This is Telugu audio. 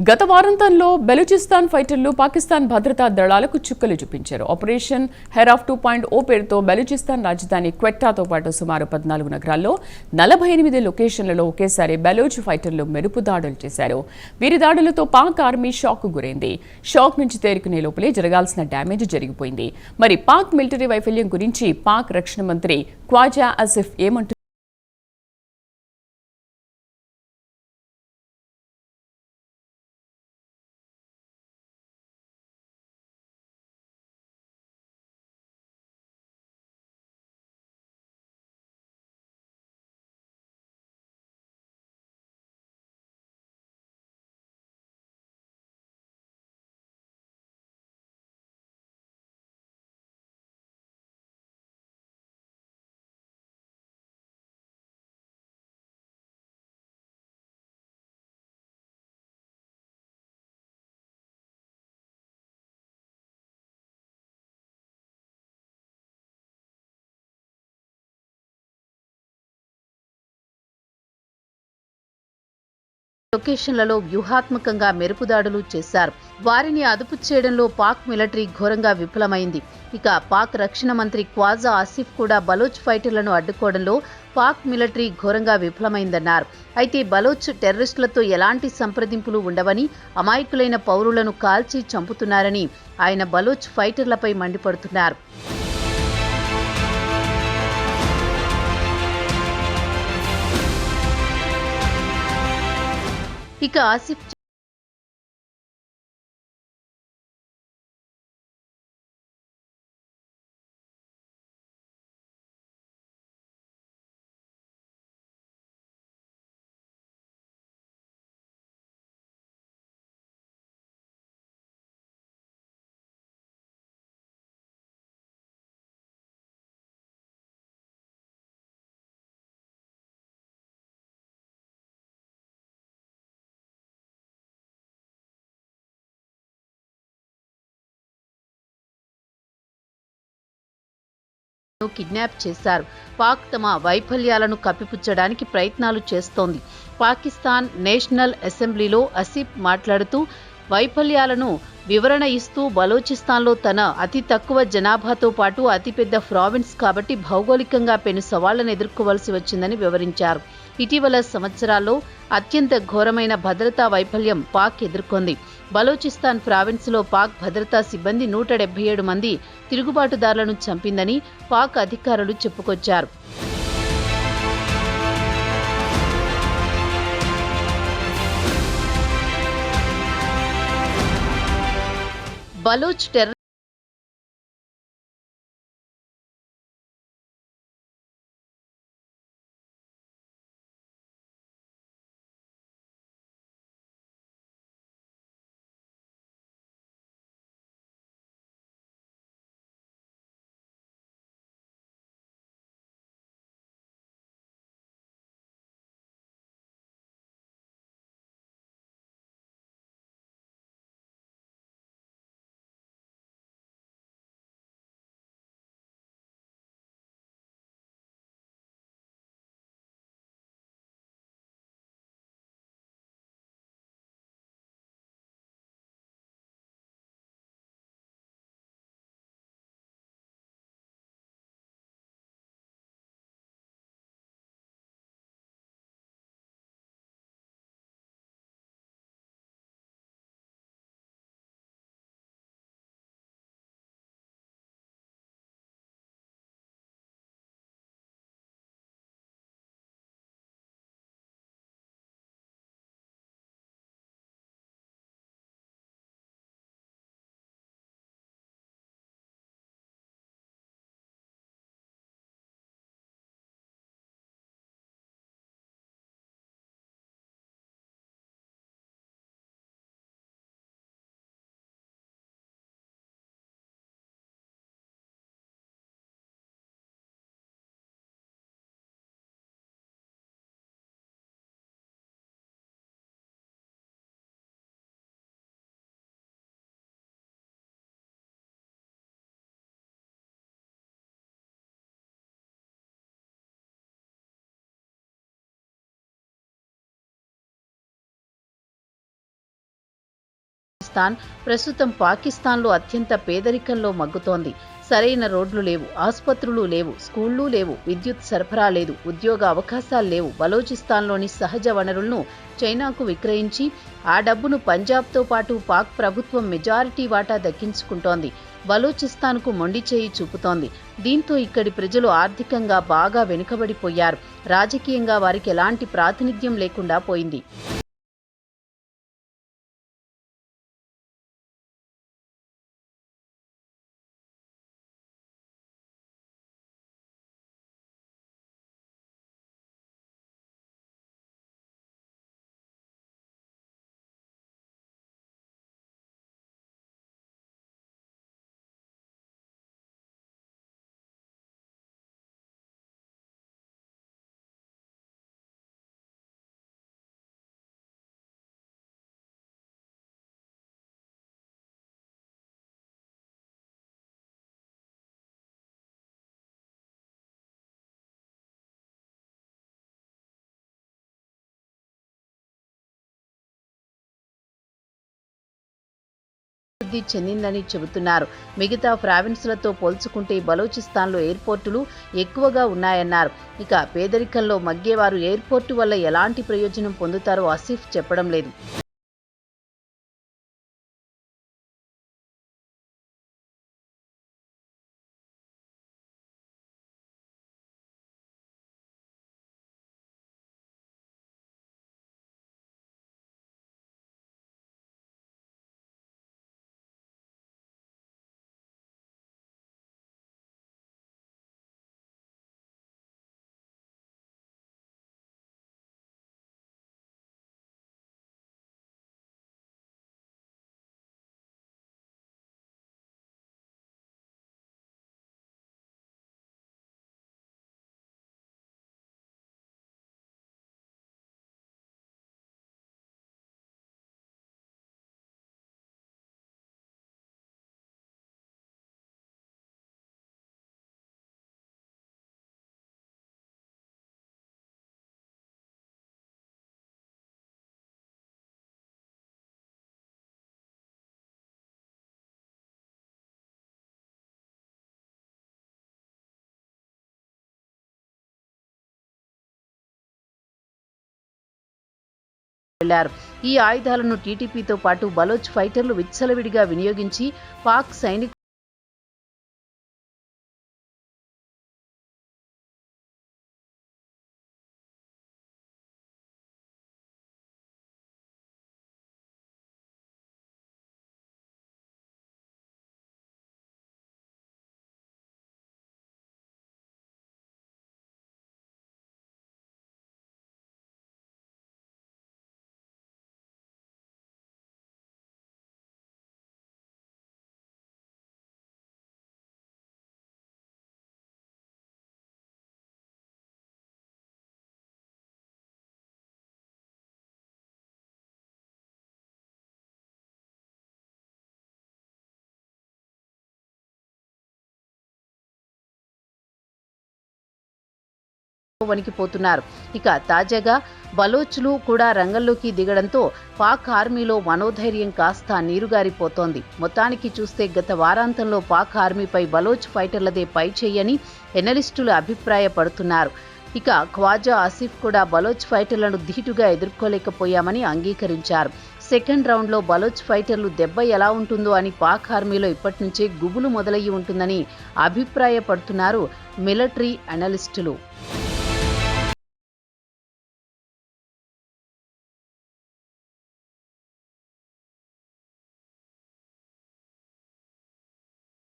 గత వారాంతంలో బెలూచిస్తాన్ ఫైటర్లు పాకిస్తాన్ భద్రతా దళాలకు చుక్కలు చూపించారు. ఆపరేషన్ హెరాఫ్ 2.0 పేరుతో బెలూచిస్తాన్ రాజధాని క్వెట్టాతో పాటు సుమారు 14 నగరాల్లో 48 లొకేషన్లలో ఒకేసారి బెలూచ్ ఫైటర్లు మెరుపు దాడులు చేశారు. వీరి దాడులతో పాక్ ఆర్మీ షాక్ గురైంది. షాక్ నుంచి తేరుకునే లోపలే జరగాల్సిన డ్యామేజ్ జరిగిపోయింది. మరి పాక్ మిలిటరీ వైఫల్యం గురించి పాక్ రక్షణ మంత్రి ఖ్వాజా ఆసిఫ్ ఏమంటున్నారు? లొకేషన్లలో వ్యూహాత్మకంగా మెరుపుదాడులు చేశారు. వారిని అదుపు చేయడంలో పాక్ మిలిటరీ ఘోరంగా విఫలమైంది. ఇక పాక్ రక్షణ మంత్రి ఖ్వాజా ఆసిఫ్ కూడా బలోచ్ ఫైటర్లను అడ్డుకోవడంలో పాక్ మిలిటరీ ఘోరంగా విఫలమైందన్నారు. అయితే బలోచ్ టెర్రరిస్టులతో ఎలాంటి సంప్రదింపులు ఉండవని, అమాయకులైన పౌరులను కాల్చి చంపుతున్నారని ఆయన బలోచ్ ఫైటర్లపై మండిపడుతున్నారు. ఇక ఆసిఫ్ కిడ్నాప్ చేశారు. పాక్ తమ వైఫల్యాలను కప్పిపుచ్చడానికి ప్రయత్నాలు చేస్తోంది. పాకిస్తాన్ నేషనల్ అసెంబ్లీలో ఆసిఫ్ మాట్లాడుతూ వైఫల్యాలను వివరణ ఇస్తూ బలోచిస్తాన్లో తన అతి తక్కువ జనాభాతో పాటు అతిపెద్ద ప్రావిన్స్ కాబట్టి భౌగోళికంగా పెను సవాళ్లను ఎదుర్కోవాల్సి వచ్చిందని వివరించారు. ఇటీవల సంవత్సరాల్లో అత్యంత ఘోరమైన భద్రతా వైఫల్యం పాక్ ఎదుర్కొంది. బలోచిస్తాన్ ప్రావిన్స్లో పాక్ భద్రతా సిబ్బంది 177 మంది తిరుగుబాటుదారులను చంపిందని పాక్ అధికారులు చెప్పుకొచ్చారు. బలోచ్ టెర్రరిస్టులు ప్రస్తుతం పాకిస్తాన్లో అత్యంత పేదరికంలో మగ్గుతోంది. సరైన రోడ్లు లేవు, ఆసుపత్రులు లేవు, స్కూళ్లు లేవు, విద్యుత్ సరఫరా లేదు, ఉద్యోగ అవకాశాలు లేవు. బలోచిస్తాన్లోని సహజ వనరులను చైనాకు విక్రయించి ఆ డబ్బును పంజాబ్తో పాటు పాక్ ప్రభుత్వం మెజారిటీ వాటా దక్కించుకుంటోంది. బలోచిస్తాన్కు మొండి చేయి చూపుతోంది. దీంతో ఇక్కడి ప్రజలు ఆర్థికంగా బాగా వెనుకబడిపోయారు. రాజకీయంగా వారికి ఎలాంటి ప్రాతినిధ్యం లేకుండా పోయింది. చెందిందని చెబుతున్నారు. మిగతా ప్రావిన్సులతో పోల్చుకుంటే బలోచిస్తాన్లో ఎయిర్పోర్టులు ఎక్కువగా ఉన్నాయన్నారు. ఇక పేదరికంలో మగ్గేవారు ఎయిర్పోర్టు వల్ల ఎలాంటి ప్రయోజనం పొందుతారో ఆసిఫ్ చెప్పడం లేదు. వెళ్లారు. ఈ ఆయుధాలను టీటీపీతో పాటు బలోచ్ ఫైటర్లు విచ్చలవిడిగా వినియోగించి పాక్ సైనికులు వణికిపోతున్నారు. ఇక తాజాగా బలోచ్లు కూడా రంగంలోకి దిగడంతో పాక్ ఆర్మీలో మనోధైర్యం కాస్త నీరుగారిపోతోంది. మొత్తానికి చూస్తే గత వారాంతంలో పాక్ ఆర్మీపై బలోచ్ ఫైటర్లదే పై చేయని ఎనలిస్టులు అభిప్రాయపడుతున్నారు. ఇక ఖ్వాజా ఆసిఫ్ కూడా బలోచ్ ఫైటర్లను ధీటుగా ఎదుర్కోలేకపోయామని అంగీకరించారు. సెకండ్ రౌండ్లో బలోచ్ ఫైటర్లు దెబ్బ ఎలా ఉంటుందో అని పాక్ ఆర్మీలో ఇప్పటి నుంచే గుబులు మొదలయ్యి ఉంటుందని అభిప్రాయపడుతున్నారు మిలిటరీ అనలిస్టులు.